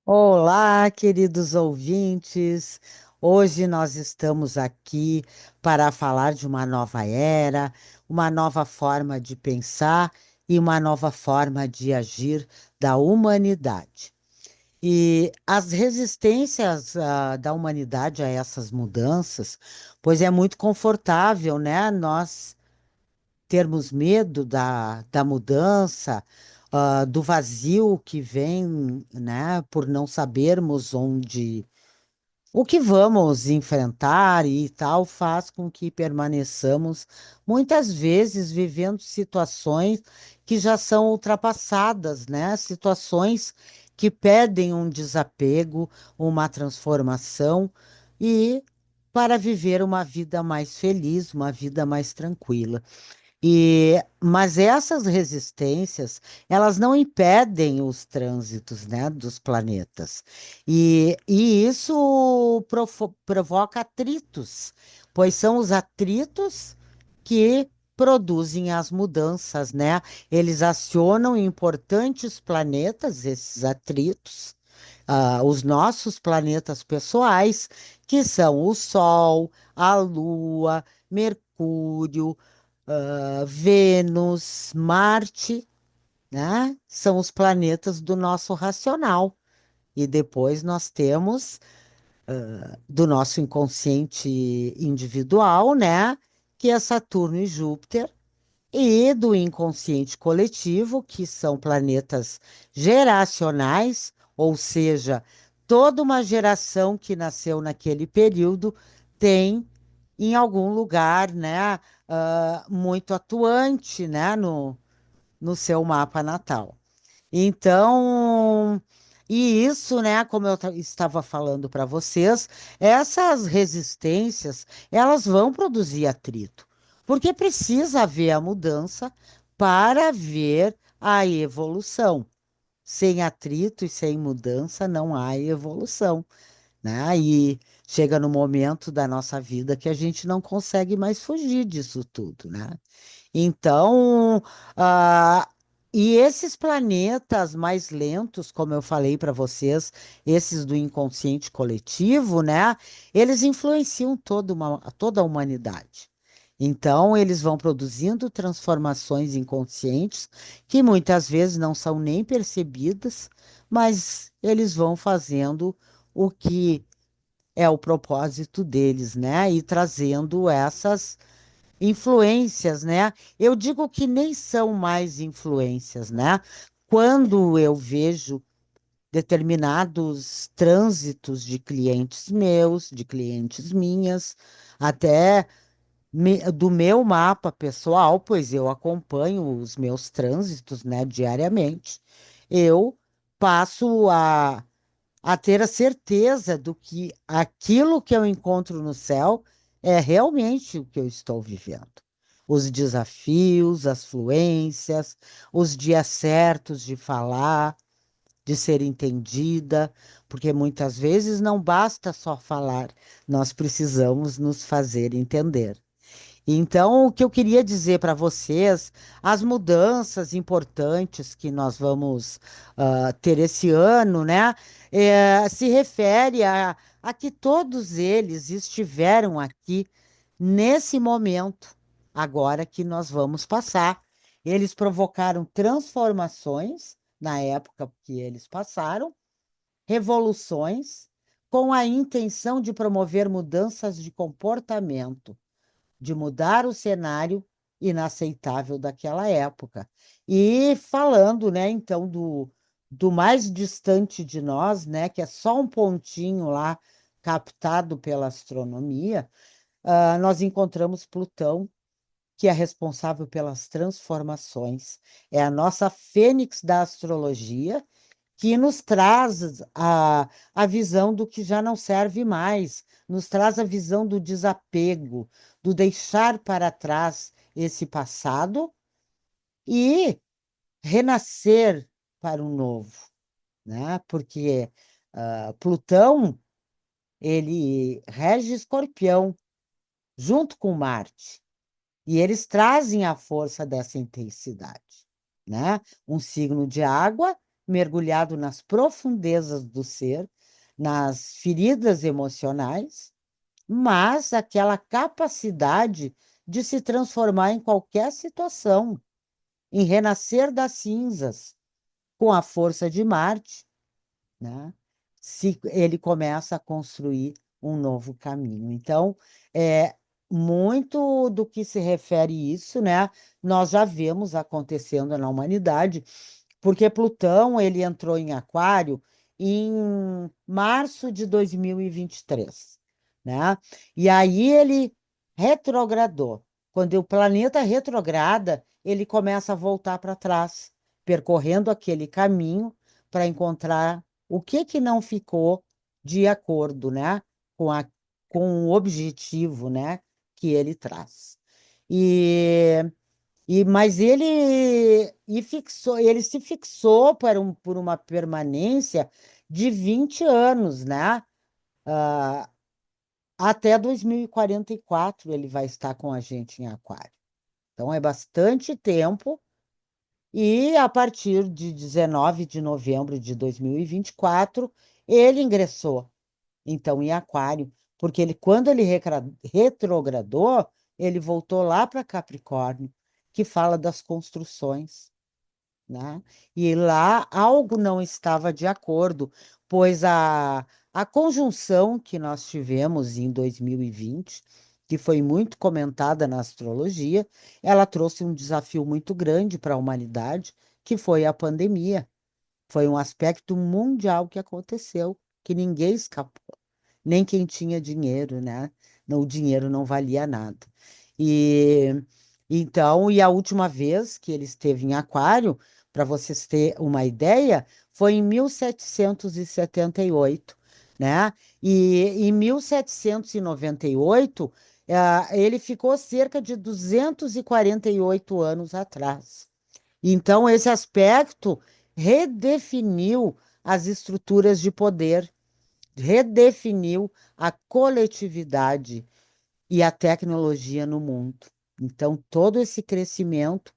Olá, queridos ouvintes. Hoje nós estamos aqui para falar de uma nova era, uma nova forma de pensar e uma nova forma de agir da humanidade. E as resistências, da humanidade a essas mudanças, pois é muito confortável, né? Nós termos medo da mudança, do vazio que vem, né, por não sabermos o que vamos enfrentar e tal, faz com que permaneçamos muitas vezes vivendo situações que já são ultrapassadas, né? Situações que pedem um desapego, uma transformação e para viver uma vida mais feliz, uma vida mais tranquila. Mas essas resistências, elas não impedem os trânsitos, né, dos planetas. E isso provoca atritos, pois são os atritos que produzem as mudanças, né? Eles acionam importantes planetas, esses atritos, os nossos planetas pessoais, que são o Sol, a Lua, Mercúrio, Vênus, Marte, né? São os planetas do nosso racional. E depois nós temos do nosso inconsciente individual, né? Que é Saturno e Júpiter, e do inconsciente coletivo, que são planetas geracionais, ou seja, toda uma geração que nasceu naquele período tem em algum lugar, né, muito atuante, né, no seu mapa natal. Então, e isso, né, como eu estava falando para vocês, essas resistências, elas vão produzir atrito, porque precisa haver a mudança para haver a evolução. Sem atrito e sem mudança não há evolução, né? E chega no momento da nossa vida que a gente não consegue mais fugir disso tudo, né? Então, ah, e esses planetas mais lentos, como eu falei para vocês, esses do inconsciente coletivo, né? Eles influenciam toda a humanidade. Então, eles vão produzindo transformações inconscientes que muitas vezes não são nem percebidas, mas eles vão fazendo o que é o propósito deles, né? E trazendo essas influências, né? Eu digo que nem são mais influências, né? Quando eu vejo determinados trânsitos de clientes meus, de clientes minhas, até do meu mapa pessoal, pois eu acompanho os meus trânsitos, né, diariamente, eu passo a ter a certeza do que aquilo que eu encontro no céu é realmente o que eu estou vivendo. Os desafios, as fluências, os dias certos de falar, de ser entendida, porque muitas vezes não basta só falar, nós precisamos nos fazer entender. Então, o que eu queria dizer para vocês, as mudanças importantes que nós vamos ter esse ano, né, se refere a que todos eles estiveram aqui nesse momento, agora que nós vamos passar. Eles provocaram transformações na época que eles passaram, revoluções, com a intenção de promover mudanças de comportamento, de mudar o cenário inaceitável daquela época. E falando, né, então, do mais distante de nós, né, que é só um pontinho lá captado pela astronomia, nós encontramos Plutão, que é responsável pelas transformações. É a nossa fênix da astrologia, que nos traz a visão do que já não serve mais, nos traz a visão do desapego, do deixar para trás esse passado e renascer para um novo, né? Porque Plutão, ele rege Escorpião junto com Marte, e eles trazem a força dessa intensidade, né? Um signo de água mergulhado nas profundezas do ser, nas feridas emocionais, mas aquela capacidade de se transformar em qualquer situação, em renascer das cinzas, com a força de Marte, né? Se ele começa a construir um novo caminho. Então, é muito do que se refere isso, né? Nós já vemos acontecendo na humanidade, porque Plutão ele entrou em Aquário em março de 2023, né? E aí ele retrogradou. Quando o planeta retrograda, ele começa a voltar para trás, percorrendo aquele caminho para encontrar o que que não ficou de acordo, né, com com o objetivo, né, que ele traz. E mas ele se fixou por uma permanência de 20 anos, né? Ah, até 2044 ele vai estar com a gente em Aquário. Então é bastante tempo. E a partir de 19 de novembro de 2024, ele ingressou, então, em Aquário, porque quando ele retrogradou, ele voltou lá para Capricórnio, que fala das construções, né? E lá algo não estava de acordo, pois a conjunção que nós tivemos em 2020, que foi muito comentada na astrologia, ela trouxe um desafio muito grande para a humanidade, que foi a pandemia. Foi um aspecto mundial que aconteceu, que ninguém escapou, nem quem tinha dinheiro, né? Não, o dinheiro não valia nada. E então, e a última vez que ele esteve em Aquário, para vocês terem uma ideia, foi em 1778, né? E em 1798, ele ficou cerca de 248 anos atrás. Então, esse aspecto redefiniu as estruturas de poder, redefiniu a coletividade e a tecnologia no mundo. Então, todo esse crescimento,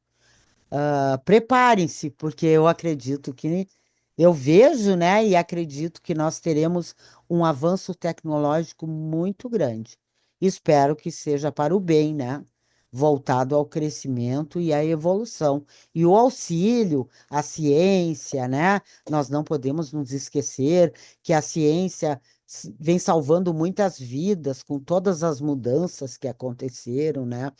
preparem-se, porque eu acredito que eu vejo, né, e acredito que nós teremos um avanço tecnológico muito grande. Espero que seja para o bem, né? Voltado ao crescimento e à evolução. E o auxílio, a ciência, né? Nós não podemos nos esquecer que a ciência vem salvando muitas vidas com todas as mudanças que aconteceram, né?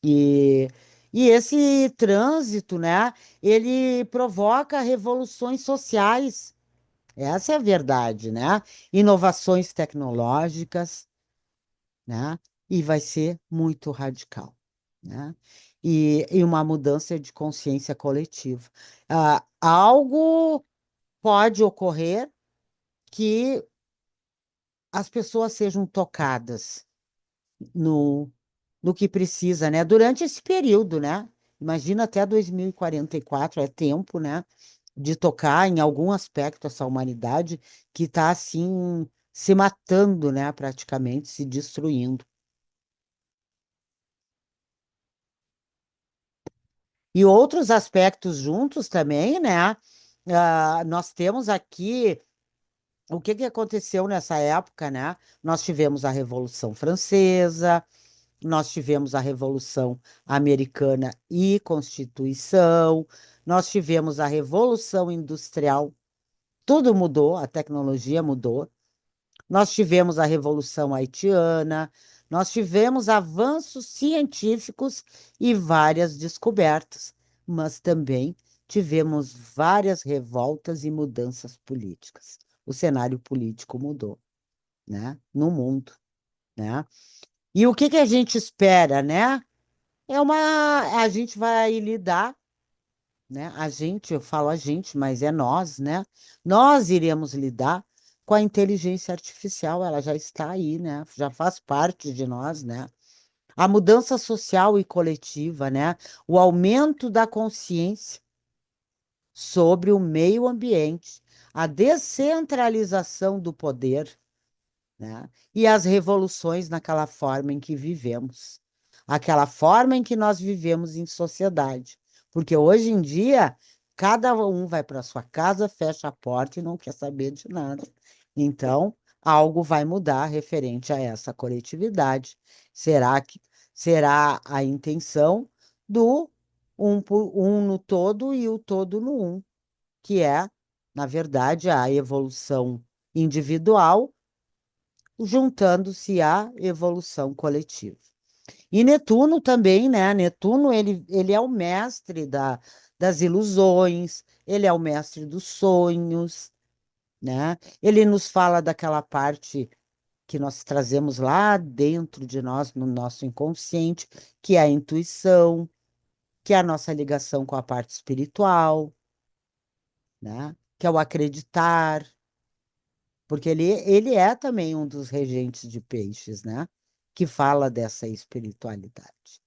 E, e esse trânsito, né, ele provoca revoluções sociais. Essa é a verdade, né? Inovações tecnológicas, né? E vai ser muito radical, né? E uma mudança de consciência coletiva. Algo pode ocorrer que as pessoas sejam tocadas no, no que precisa, né? Durante esse período, né? Imagina até 2044, é tempo, né? De tocar em algum aspecto essa humanidade que está assim se matando, né? Praticamente se destruindo. E outros aspectos juntos também, né? Nós temos aqui o que que aconteceu nessa época, né? Nós tivemos a Revolução Francesa. Nós tivemos a Revolução Americana e Constituição, nós tivemos a Revolução Industrial, tudo mudou, a tecnologia mudou. Nós tivemos a Revolução Haitiana, nós tivemos avanços científicos e várias descobertas, mas também tivemos várias revoltas e mudanças políticas. O cenário político mudou, né, no mundo, né? E o que que a gente espera, né? A gente vai lidar, né? A gente, eu falo a gente, mas é nós, né? Nós iremos lidar com a inteligência artificial, ela já está aí, né? Já faz parte de nós, né? A mudança social e coletiva, né? O aumento da consciência sobre o meio ambiente, a descentralização do poder, né? E as revoluções naquela forma em que vivemos, aquela forma em que nós vivemos em sociedade. Porque hoje em dia cada um vai para sua casa, fecha a porta e não quer saber de nada. Então, algo vai mudar referente a essa coletividade. Será que será a intenção do um por um no todo e o todo no um, que é, na verdade, a evolução individual juntando-se à evolução coletiva. E Netuno também, né? Netuno, ele é o mestre das ilusões, ele é o mestre dos sonhos, né? Ele nos fala daquela parte que nós trazemos lá dentro de nós, no nosso inconsciente, que é a intuição, que é a nossa ligação com a parte espiritual, né? Que é o acreditar, porque ele é também um dos regentes de peixes, né? Que fala dessa espiritualidade.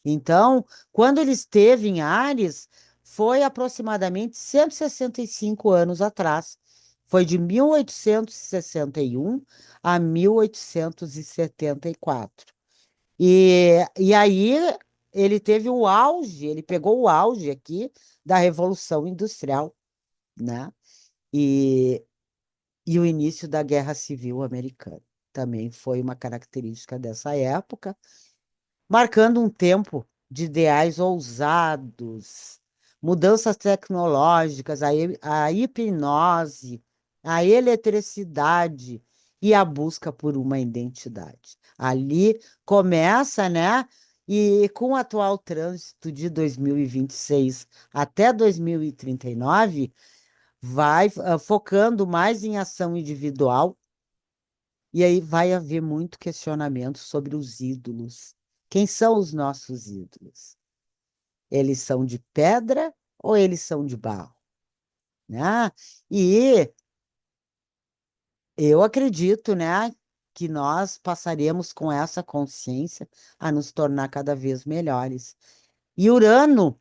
Então, quando ele esteve em Áries, foi aproximadamente 165 anos atrás. Foi de 1861 a 1874. E aí ele teve o auge, ele pegou o auge aqui da Revolução Industrial, né? E, e o início da Guerra Civil Americana. Também foi uma característica dessa época, marcando um tempo de ideais ousados, mudanças tecnológicas, a hipnose, a eletricidade e a busca por uma identidade. Ali começa, né? E com o atual trânsito de 2026 até 2039, vai focando mais em ação individual, e aí vai haver muito questionamento sobre os ídolos. Quem são os nossos ídolos? Eles são de pedra ou eles são de barro? Né? E eu acredito, né, que nós passaremos com essa consciência a nos tornar cada vez melhores. E Urano,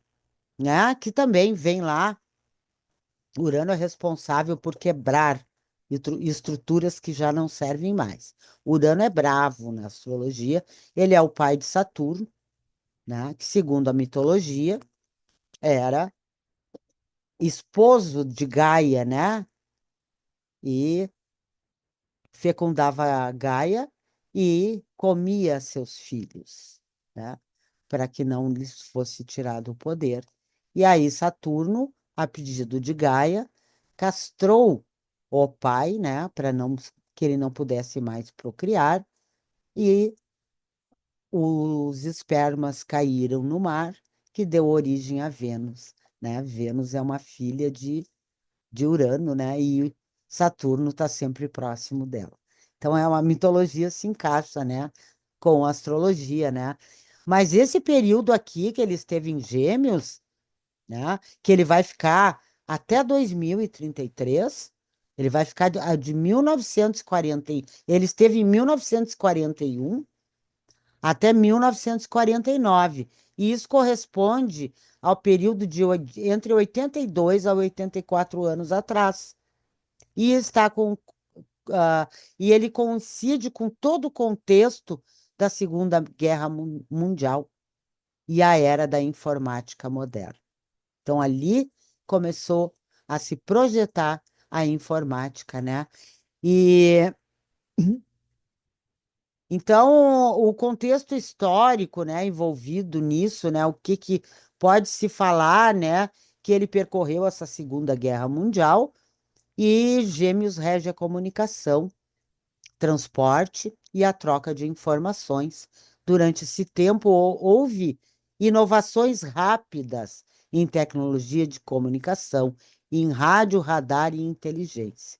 né, que também vem lá, Urano é responsável por quebrar estruturas que já não servem mais. Urano é bravo na astrologia, ele é o pai de Saturno, né, que segundo a mitologia era esposo de Gaia, né, e fecundava Gaia e comia seus filhos, né, para que não lhes fosse tirado o poder. E aí Saturno, a pedido de Gaia, castrou o pai, né, para não que ele não pudesse mais procriar, e os espermas caíram no mar, que deu origem a Vênus, né? Vênus é uma filha de Urano, né? E Saturno está sempre próximo dela. Então é uma mitologia se encaixa, né? Com a astrologia, né? Mas esse período aqui que ele esteve em Gêmeos, né? Que ele vai ficar até 2033, ele vai ficar de 1940, ele esteve em 1941 até 1949. E isso corresponde ao período entre 82 a 84 anos atrás. E está com e ele coincide com todo o contexto da Segunda Guerra Mundial e a era da informática moderna. Então ali começou a se projetar a informática, né? E então, o contexto histórico, né, envolvido nisso, né, o que que pode se falar, né, que ele percorreu essa Segunda Guerra Mundial e Gêmeos rege a comunicação, transporte e a troca de informações. Durante esse tempo, houve inovações rápidas em tecnologia de comunicação, em rádio, radar e inteligência.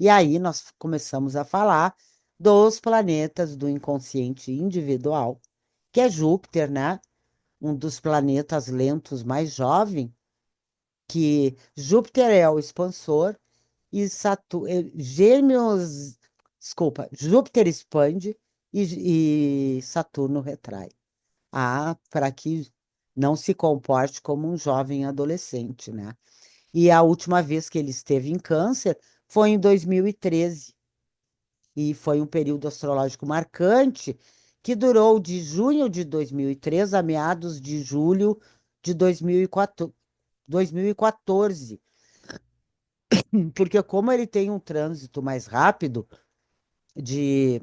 E aí nós começamos a falar dos planetas do inconsciente individual, que é Júpiter, né? Um dos planetas lentos mais jovem, que Júpiter é o expansor e Gêmeos, desculpa, Júpiter expande e Saturno retrai. Ah, para que não se comporte como um jovem adolescente, né? E a última vez que ele esteve em Câncer foi em 2013 e foi um período astrológico marcante que durou de junho de 2003 a meados de julho de 2014, 2014, porque como ele tem um trânsito mais rápido, de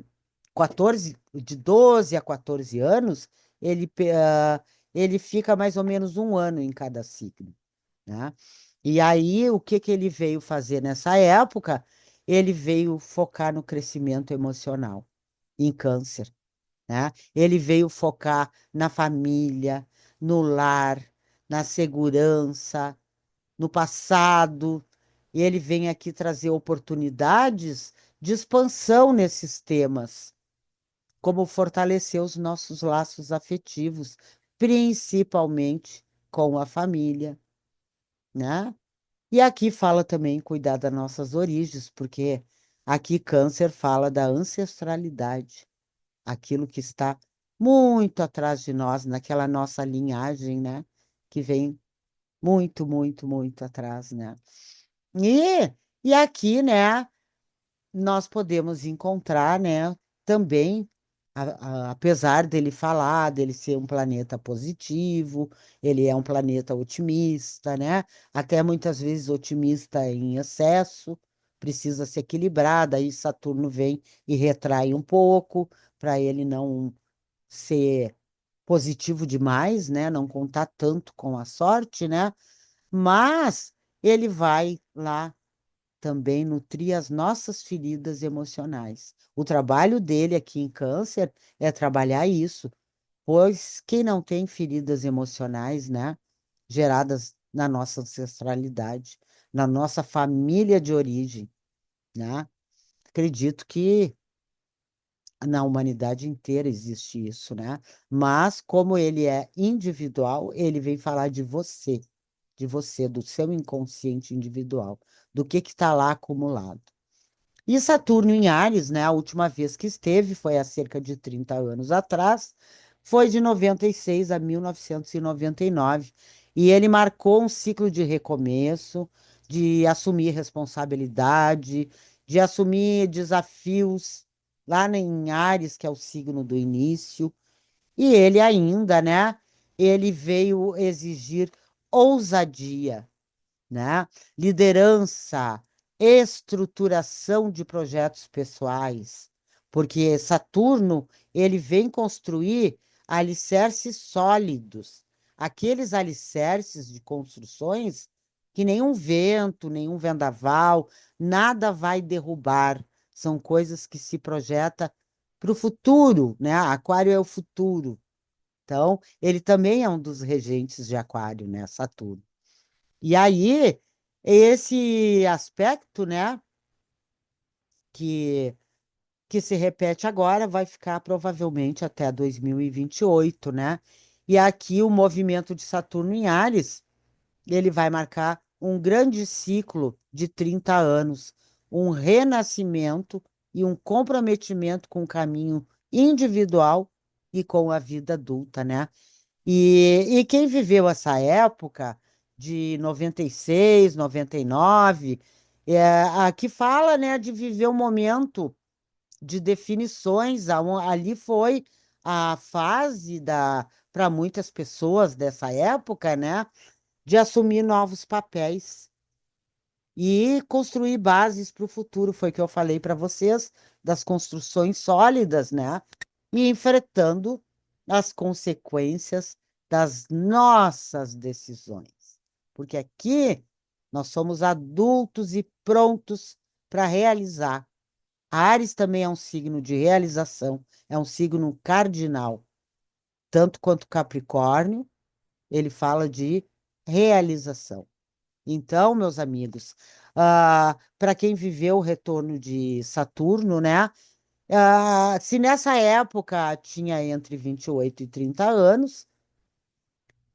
14, de 12 a 14 anos, ele fica mais ou menos um ano em cada signo, né? E aí, o que que ele veio fazer nessa época? Ele veio focar no crescimento emocional, em câncer, né? Ele veio focar na família, no lar, na segurança, no passado, e ele vem aqui trazer oportunidades de expansão nesses temas, como fortalecer os nossos laços afetivos, principalmente com a família, né? E aqui fala também cuidar das nossas origens, porque aqui Câncer fala da ancestralidade, aquilo que está muito atrás de nós, naquela nossa linhagem, né? Que vem muito, muito, muito atrás, né? E, e aqui, né, nós podemos encontrar, né, também, apesar dele falar, dele ser um planeta positivo, ele é um planeta otimista, né? Até muitas vezes otimista em excesso, precisa se equilibrar, daí Saturno vem e retrai um pouco, para ele não ser positivo demais, né? Não contar tanto com a sorte, né? Mas ele vai lá também nutrir as nossas feridas emocionais. O trabalho dele aqui em Câncer é trabalhar isso, pois quem não tem feridas emocionais, né, geradas na nossa ancestralidade, na nossa família de origem, né? Acredito que na humanidade inteira existe isso, né? Mas como ele é individual, ele vem falar de você, do seu inconsciente individual, do que está lá acumulado. E Saturno em Áries, né, a última vez que esteve foi há cerca de 30 anos atrás, foi de 96 a 1999, e ele marcou um ciclo de recomeço, de assumir responsabilidade, de assumir desafios lá em Áries, que é o signo do início, e ele ainda, né, ele veio exigir ousadia, né? Liderança, estruturação de projetos pessoais, porque Saturno, ele vem construir alicerces sólidos, aqueles alicerces de construções que nenhum vento, nenhum vendaval, nada vai derrubar. São coisas que se projeta para o futuro, né? Aquário é o futuro. Então, ele também é um dos regentes de Aquário, né? Saturno. E aí, esse aspecto, né, que, que se repete agora, vai ficar provavelmente até 2028, né? E aqui o movimento de Saturno em Áries, ele vai marcar um grande ciclo de 30 anos, um renascimento e um comprometimento com o caminho individual e com a vida adulta, né? E quem viveu essa época de 96, 99, aqui fala, né, de viver um momento de definições, ali foi a fase para muitas pessoas dessa época, né, de assumir novos papéis e construir bases para o futuro. Foi o que eu falei para vocês, das construções sólidas, né? E enfrentando as consequências das nossas decisões. Porque aqui nós somos adultos e prontos para realizar. Áries também é um signo de realização, é um signo cardinal, tanto quanto Capricórnio, ele fala de realização. Então, meus amigos, para quem viveu o retorno de Saturno, né? Se nessa época tinha entre 28 e 30 anos,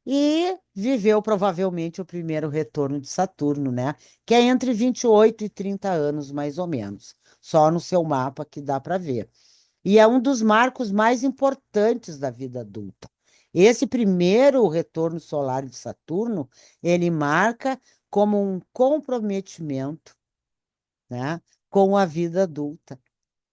e viveu provavelmente o primeiro retorno de Saturno, né? Que é entre 28 e 30 anos, mais ou menos. Só no seu mapa que dá para ver. E é um dos marcos mais importantes da vida adulta. Esse primeiro retorno solar de Saturno, ele marca como um comprometimento, né, com a vida adulta,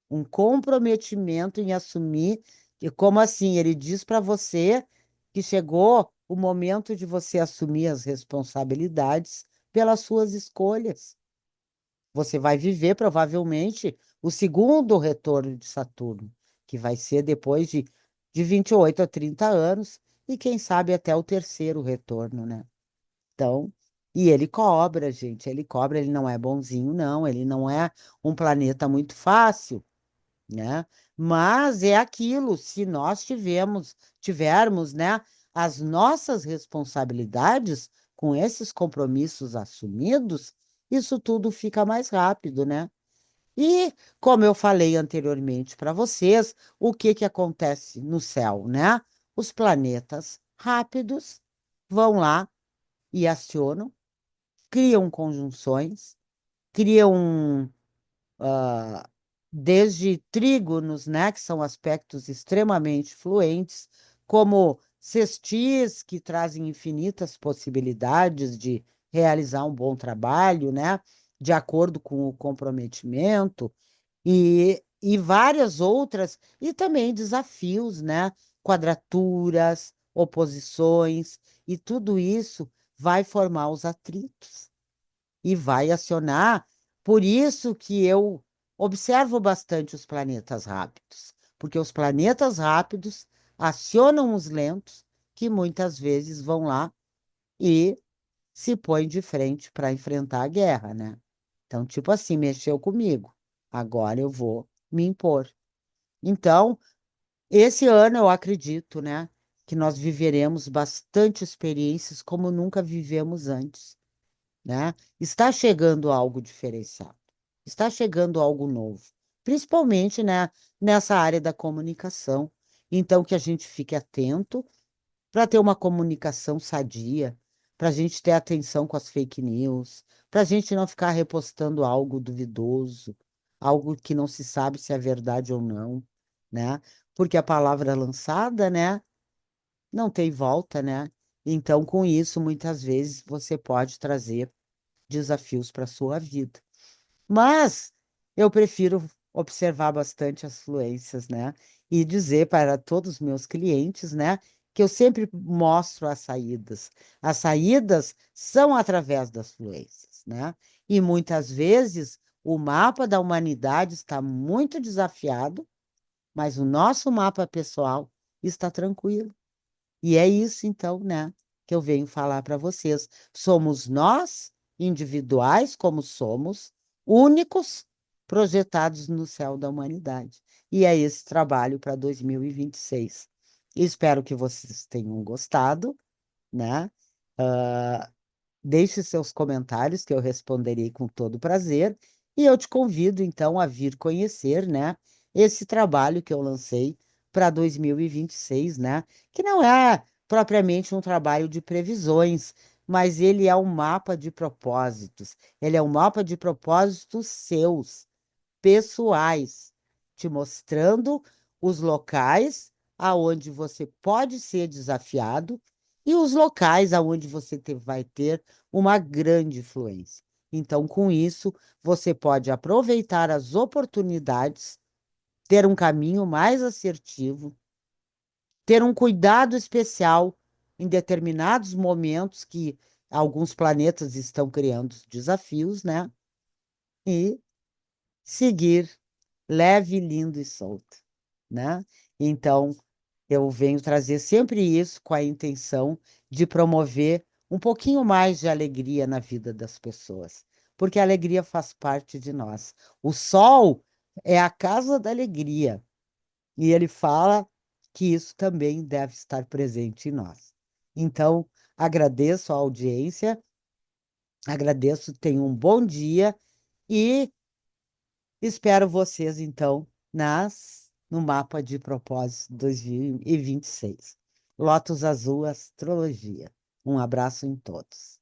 um comprometimento em assumir, e como assim, ele diz para você que chegou o momento de você assumir as responsabilidades pelas suas escolhas. Você vai viver provavelmente o segundo retorno de Saturno, que vai ser depois de 28 a 30 anos, e quem sabe até o terceiro retorno, né? Então, e ele cobra, gente, ele cobra, ele não é bonzinho, não, ele não é um planeta muito fácil, né? Mas é aquilo, se nós tivermos, né, as nossas responsabilidades com esses compromissos assumidos, isso tudo fica mais rápido, né? E, como eu falei anteriormente para vocês, o que que acontece no céu, né? Os planetas rápidos vão lá e acionam, criam conjunções, criam desde trígonos, né, que são aspectos extremamente fluentes, como sextis, que trazem infinitas possibilidades de realizar um bom trabalho, né, de acordo com o comprometimento, e várias outras, e também desafios, né, quadraturas, oposições, e tudo isso vai formar os atritos e vai acionar. Por isso que eu observo bastante os planetas rápidos, porque os planetas rápidos acionam os lentos, que muitas vezes vão lá e se põem de frente para enfrentar a guerra, né? Então, tipo assim, mexeu comigo, agora eu vou me impor. Então, esse ano eu acredito, né, que nós viveremos bastante experiências como nunca vivemos antes, né? Está chegando algo diferenciado, está chegando algo novo, principalmente, né, nessa área da comunicação. Então, que a gente fique atento para ter uma comunicação sadia, para a gente ter atenção com as fake news, para a gente não ficar repostando algo duvidoso, algo que não se sabe se é verdade ou não, né? Porque a palavra lançada, né, não tem volta, né? Então, com isso, muitas vezes você pode trazer desafios para a sua vida. Mas eu prefiro observar bastante as fluências, né? E dizer para todos os meus clientes, né, que eu sempre mostro as saídas. As saídas são através das fluências, né? E muitas vezes o mapa da humanidade está muito desafiado, mas o nosso mapa pessoal está tranquilo. E é isso, então, né, que eu venho falar para vocês. Somos nós, individuais como somos, únicos, projetados no céu da humanidade. E é esse trabalho para 2026. Espero que vocês tenham gostado, né? Deixe seus comentários que eu responderei com todo prazer. E eu te convido, então, a vir conhecer, né, esse trabalho que eu lancei para 2026, né, que não é propriamente um trabalho de previsões, mas ele é um mapa de propósitos. Ele é um mapa de propósitos seus pessoais, te mostrando os locais aonde você pode ser desafiado e os locais aonde você vai ter uma grande influência. Então, com isso, você pode aproveitar as oportunidades, ter um caminho mais assertivo, ter um cuidado especial em determinados momentos que alguns planetas estão criando desafios, né? E seguir leve, lindo e solto, né? Então, eu venho trazer sempre isso com a intenção de promover um pouquinho mais de alegria na vida das pessoas, porque a alegria faz parte de nós. O sol é a casa da alegria, e ele fala que isso também deve estar presente em nós. Então, agradeço a audiência, agradeço, tenham um bom dia e espero vocês, então, no mapa de propósito 2026. Lotus Azul Astrologia. Um abraço em todos.